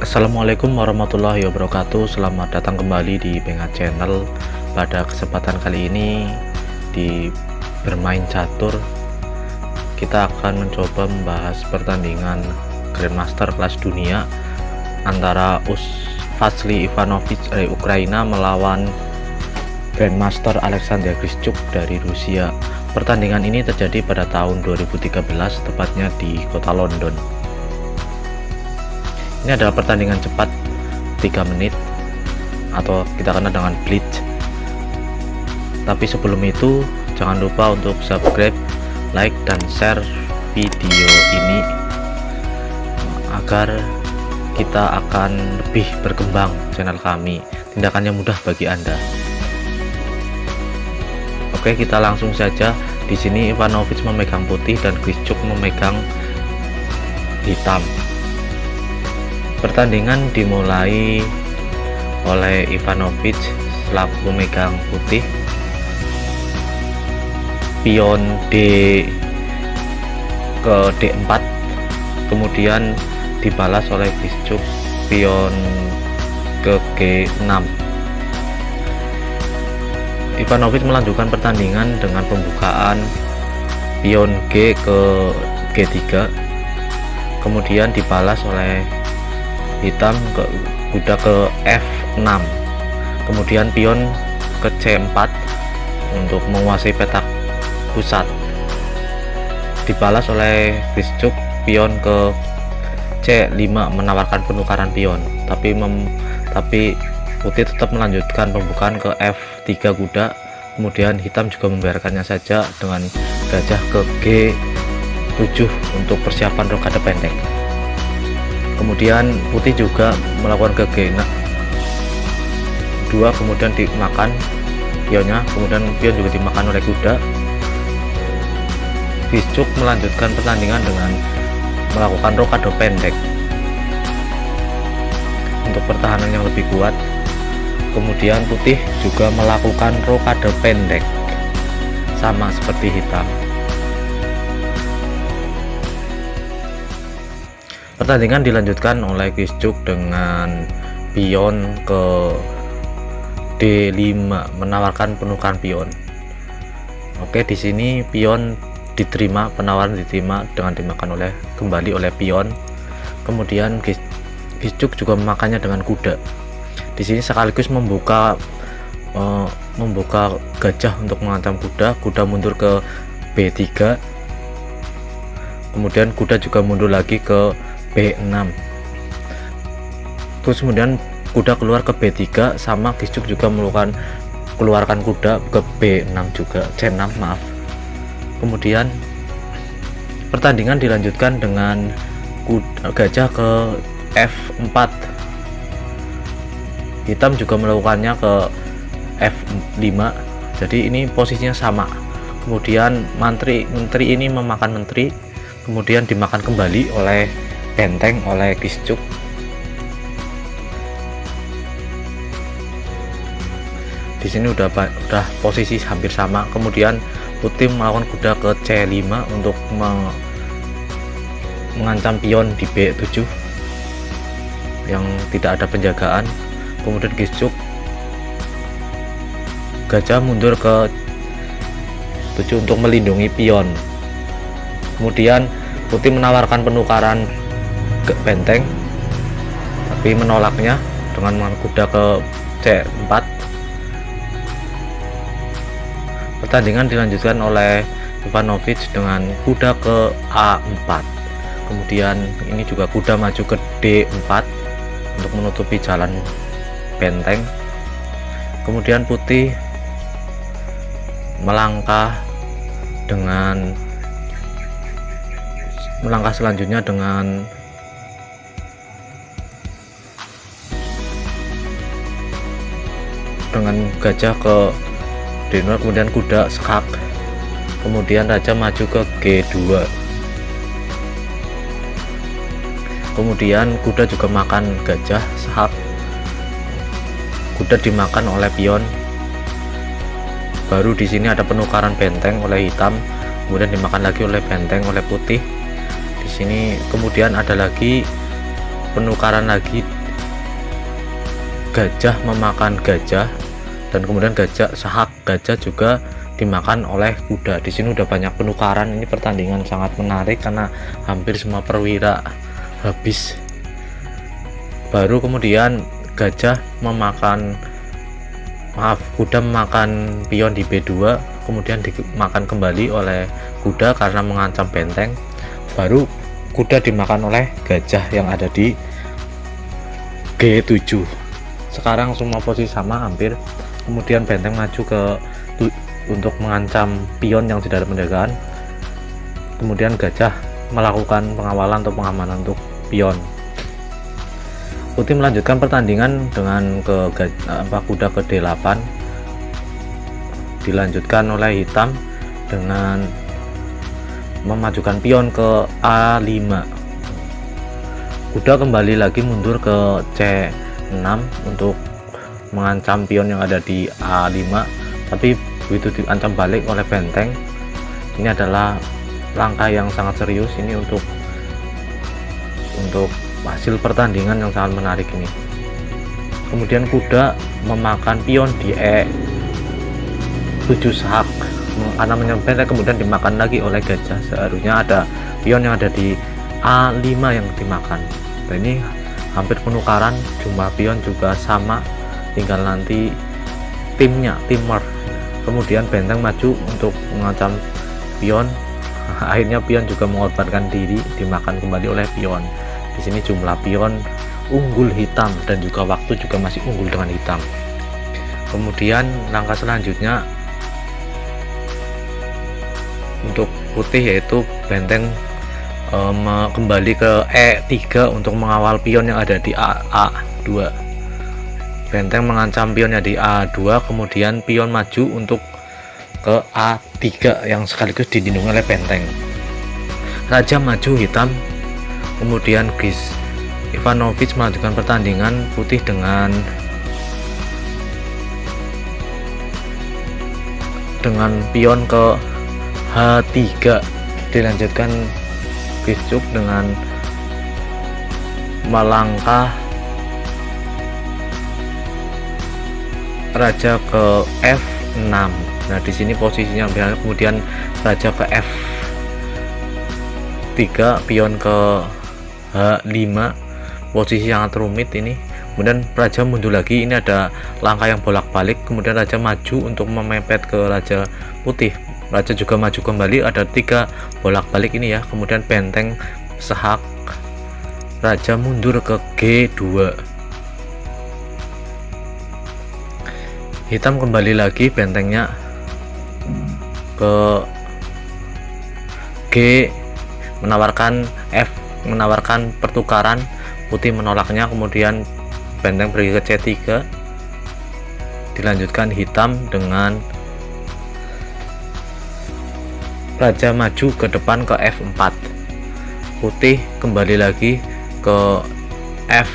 Assalamualaikum warahmatullahi wabarakatuh. Selamat datang kembali di Benga Channel. Pada kesempatan kali ini di bermain catur, kita akan mencoba membahas pertandingan Grandmaster kelas dunia antara Vasily Ivanovich dari Ukraina melawan Grandmaster Alexander Grischuk dari Rusia. Pertandingan ini terjadi pada tahun 2013, tepatnya di kota London. Ini adalah pertandingan cepat 3 menit atau kita kenal dengan blitz. Tapi sebelum itu jangan lupa untuk subscribe, like, dan share video ini agar kita akan lebih berkembang channel kami. Tindakannya mudah bagi Anda. Oke, kita langsung saja. Di sini Ivanovic memegang putih dan Grischuk memegang hitam. Pertandingan dimulai oleh Ivanovic selaku pemegang putih. Pion D ke D4, kemudian dibalas oleh Grischuk pion ke G6. Ivanovic melanjutkan pertandingan dengan pembukaan pion G ke G3, kemudian dibalas oleh hitam ke kuda ke F6, kemudian pion ke C4 untuk menguasai petak pusat. Dibalas oleh Grischuk pion ke C5 menawarkan penukaran pion, tapi putih tetap melanjutkan pembukaan ke F3 kuda, kemudian hitam juga membiarkannya saja dengan gajah ke G7 untuk persiapan rokade pendek. Kemudian putih juga melakukan ke G2, kemudian dimakan pionnya, kemudian pion juga dimakan oleh kuda. Grischuk melanjutkan pertandingan dengan melakukan rokade pendek untuk pertahanan yang lebih kuat. Kemudian putih juga melakukan rokade pendek sama seperti hitam. Pertandingan dilanjutkan oleh Grischuk dengan pion ke D5 menawarkan penukaran pion. Oke, di sini pion diterima, penawaran diterima dengan dimakan kembali oleh pion. Kemudian Grischuk juga memakannya dengan kuda. Di sini sekaligus membuka gajah untuk mengancam kuda. Kuda mundur ke B3, kemudian kuda juga mundur lagi ke B6, terus kemudian kuda keluar ke B3, sama Grischuk juga keluarkan kuda ke B6 juga, C6 maaf. Kemudian pertandingan dilanjutkan dengan gajah ke F4. Hitam juga melakukannya ke F5, jadi ini posisinya sama. Kemudian menteri ini memakan menteri, kemudian dimakan kembali oleh benteng oleh Grischuk. Di sini udah posisi hampir sama. Kemudian putih melakukan kuda ke C5 untuk mengancam pion di B7 yang tidak ada penjagaan. Kemudian Grischuk gajah mundur ke 7 untuk melindungi pion. Kemudian putih menawarkan penukaran ke benteng, tapi menolaknya dengan kuda ke C4. Pertandingan dilanjutkan oleh Ivanovic dengan kuda ke A4. Kemudian ini juga kuda maju ke D4 untuk menutupi jalan benteng. Kemudian putih melangkah selanjutnya dengan gajah ke D2, kemudian kuda skak, kemudian raja maju ke G2, kemudian kuda juga makan gajah skak, kuda dimakan oleh pion. Baru di sini ada penukaran benteng oleh hitam, kemudian dimakan lagi oleh benteng oleh putih. Di sini kemudian ada lagi penukaran lagi gajah memakan gajah, dan kemudian sahak gajah juga dimakan oleh kuda. Di sini udah banyak penukaran. Ini pertandingan sangat menarik karena hampir semua perwira habis. Baru kemudian kuda memakan pion di B2, kemudian dimakan kembali oleh kuda karena mengancam benteng. Baru kuda dimakan oleh gajah yang ada di G7. Sekarang semua posisi sama hampir. Kemudian benteng maju untuk mengancam pion yang tidak ada penjagaan. Kemudian gajah melakukan pengawalan atau pengamanan untuk pion. Putih melanjutkan pertandingan dengan kuda ke D8, dilanjutkan oleh hitam dengan memajukan pion ke A5. Kuda kembali lagi mundur ke C6 untuk mengancam pion yang ada di A5, tapi begitu diancam balik oleh benteng. Ini adalah langkah yang sangat serius ini untuk hasil pertandingan yang sangat menarik ini. Kemudian kuda memakan pion di E7 sahak karena menyempet, kemudian dimakan lagi oleh gajah. Seharusnya ada pion yang ada di A5 yang dimakan. Nah, ini hampir penukaran, jumlah pion juga sama, tinggal nanti teamwork. Kemudian benteng maju untuk mengancam pion. Akhirnya pion juga mengorbankan diri, dimakan kembali oleh pion. Di sini jumlah pion unggul hitam dan juga waktu juga masih unggul dengan hitam. Kemudian langkah selanjutnya untuk putih, yaitu benteng kembali ke E3 untuk mengawal pion yang ada di A2. Benteng mengancam pionnya di A2, kemudian pion maju untuk ke A3 yang sekaligus dilindungi oleh benteng. Raja maju hitam, kemudian Ivanovic melanjutkan pertandingan. Putih dengan pion ke H3, dilanjutkan Grisuk dengan melangkah raja ke F6. Nah, di sini posisinya kemudian raja ke F3, pion ke H5, posisi sangat rumit ini. Kemudian raja mundur lagi, ini ada langkah yang bolak-balik. Kemudian raja maju untuk memepet ke raja putih. Raja juga maju kembali, ada 3 bolak-balik ini ya. Kemudian benteng sahak, raja mundur ke G2. Hitam kembali lagi, bentengnya ke G, menawarkan pertukaran. Putih menolaknya, kemudian benteng pergi ke C3, dilanjutkan hitam dengan raja maju ke depan ke F4. Putih kembali lagi ke F,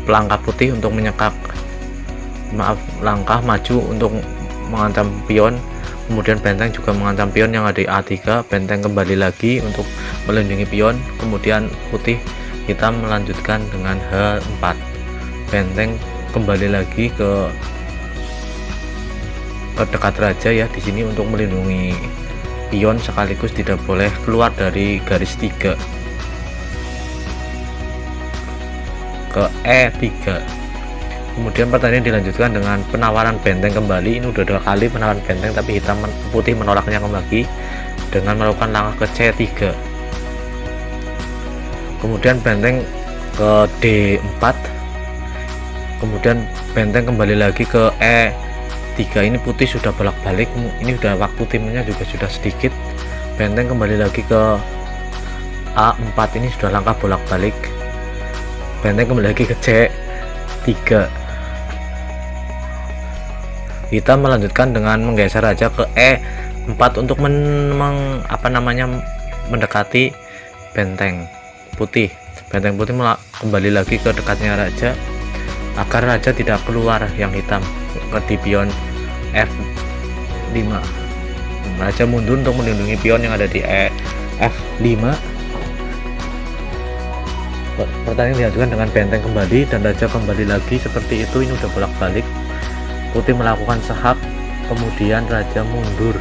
langkah putih untuk langkah maju untuk mengancam pion. Kemudian benteng juga mengancam pion yang ada di A3. Benteng kembali lagi untuk melindungi pion. Kemudian hitam melanjutkan dengan H4. Benteng kembali lagi ke dekat raja ya, di sini untuk melindungi pion sekaligus tidak boleh keluar dari garis 3 ke E3. Kemudian pertandingan dilanjutkan dengan penawaran benteng kembali. Ini udah 2 kali penawaran benteng, tapi putih menolaknya kembali dengan melakukan langkah ke C3. Kemudian benteng ke D4. Kemudian benteng kembali lagi ke E3. Ini putih sudah bolak-balik, ini udah waktu timnya juga sudah sedikit. Benteng kembali lagi ke A4, ini sudah langkah bolak-balik. Benteng kembali lagi ke C3. Hitam melanjutkan dengan menggeser raja ke E4 untuk mendekati benteng putih. Benteng putih kembali lagi ke dekatnya raja agar raja tidak keluar yang hitam di pion F5. Raja mundur untuk melindungi pion yang ada di F5. Pertandingan dilanjutkan dengan benteng kembali dan raja kembali lagi seperti itu. Ini udah bolak-balik. Putih melakukan sehak, kemudian raja mundur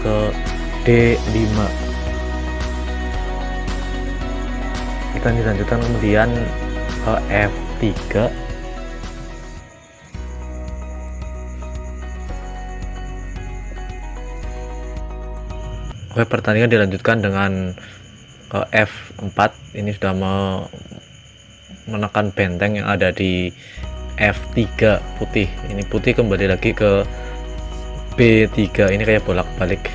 ke D5. Kita dilanjutkan kemudian ke F3. Oke, pertandingan dilanjutkan dengan F4. Ini sudah menekan benteng yang ada di F3 putih. Ini putih kembali lagi ke B3. Ini kayak bolak-balik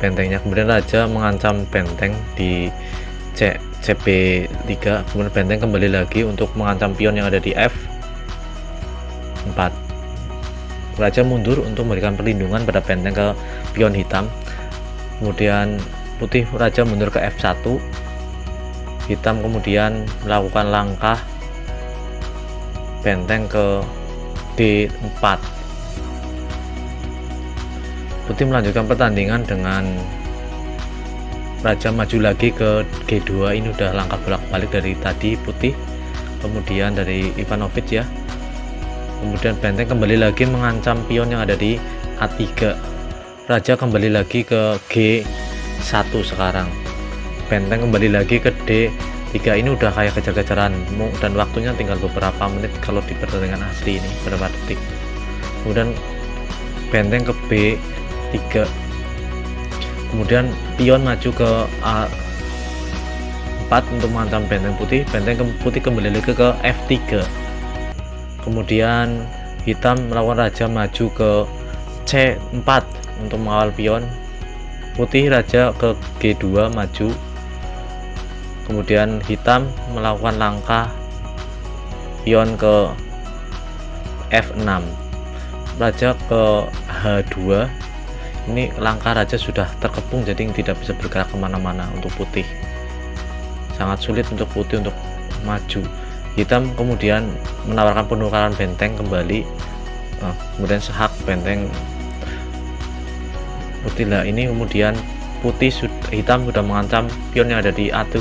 bentengnya. Kemudian raja mengancam benteng di CB3. Kemudian benteng kembali lagi untuk mengancam pion yang ada di F4. Raja mundur untuk memberikan perlindungan pada benteng ke pion hitam. Kemudian putih raja mundur ke F1. Hitam kemudian melakukan langkah benteng ke D4. Putih melanjutkan pertandingan dengan raja maju lagi ke G2. Ini udah langkah bolak-balik dari tadi putih, kemudian dari Ivanovic ya. Kemudian benteng kembali lagi mengancam pion yang ada di A3. Raja kembali lagi ke G1 sekarang. Benteng kembali lagi ke D3. Ini udah kayak kejar-kejaran dan waktunya tinggal beberapa menit kalau di pertandingan asli ini, beberapa detik. Kemudian benteng ke B3. Kemudian pion maju ke A4 untuk mengancam benteng putih. Benteng putih kembali lagi ke F3. Kemudian hitam melawan raja maju ke C4 untuk mengawal pion. Putih raja ke G2 maju. Kemudian hitam melakukan langkah pion ke F6. Raja ke H2. Ini langkah raja sudah terkepung, jadi tidak bisa bergerak kemana-mana untuk putih. Sangat sulit untuk putih untuk maju. Hitam kemudian menawarkan penukaran benteng kembali. Kemudian sehak benteng putih lah. Ini kemudian hitam sudah mengancam pion yang ada di A3.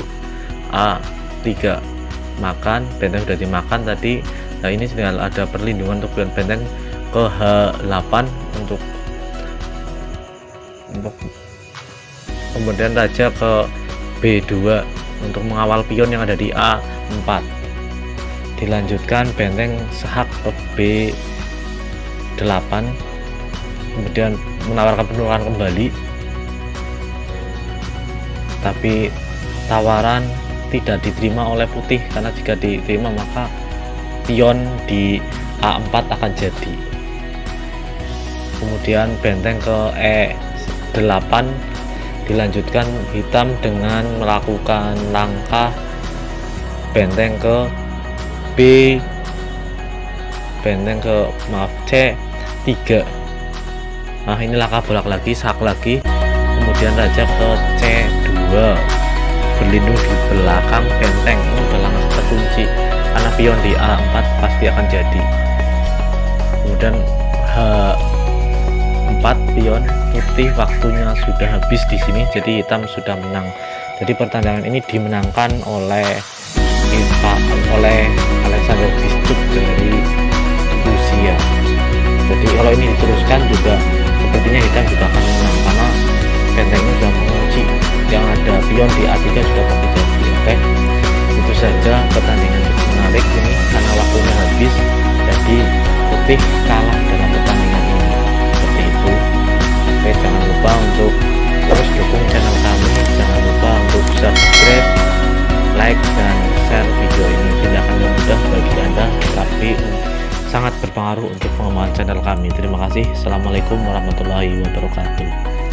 Makan benteng sudah dimakan tadi. Nah, ini tinggal ada perlindungan untuk pion benteng ke H8 untuk kemudian raja ke B2 untuk mengawal pion yang ada di A4. Dilanjutkan benteng sehak ke B8, kemudian menawarkan penukaran kembali, tapi tawaran tidak diterima oleh putih, karena jika diterima maka pion di A4 akan jadi. Kemudian benteng ke E8. Dilanjutkan hitam dengan melakukan langkah benteng ke C3. Nah, ini langkah bolak lagi, sak lagi. Kemudian raja ke C2 berlindung di belakang benteng. Ini udah langsung terkunci karena pion di A4 pasti akan jadi. Kemudian H4 pion putih, waktunya sudah habis di sini, jadi hitam sudah menang. Jadi pertandingan ini dimenangkan oleh Alexander Bischuk dari Rusia. Jadi kalau ini diteruskan juga sepertinya hitam juga akan menang, karena bentengnya sudah mengunci, yang ada pion di A3 sudah pasti jadi. Oke, itu saja pertandingan cukup menarik ini karena waktunya habis, jadi putih kalah dalam pertandingan ini. Seperti itu. Oke, jangan lupa untuk terus dukung channel kami, jangan lupa untuk subscribe, like, dan share video ini. Tindakan yang mudah bagi Anda, tapi sangat berpengaruh untuk pengembangan channel kami. Terima kasih. Assalamualaikum warahmatullahi wabarakatuh.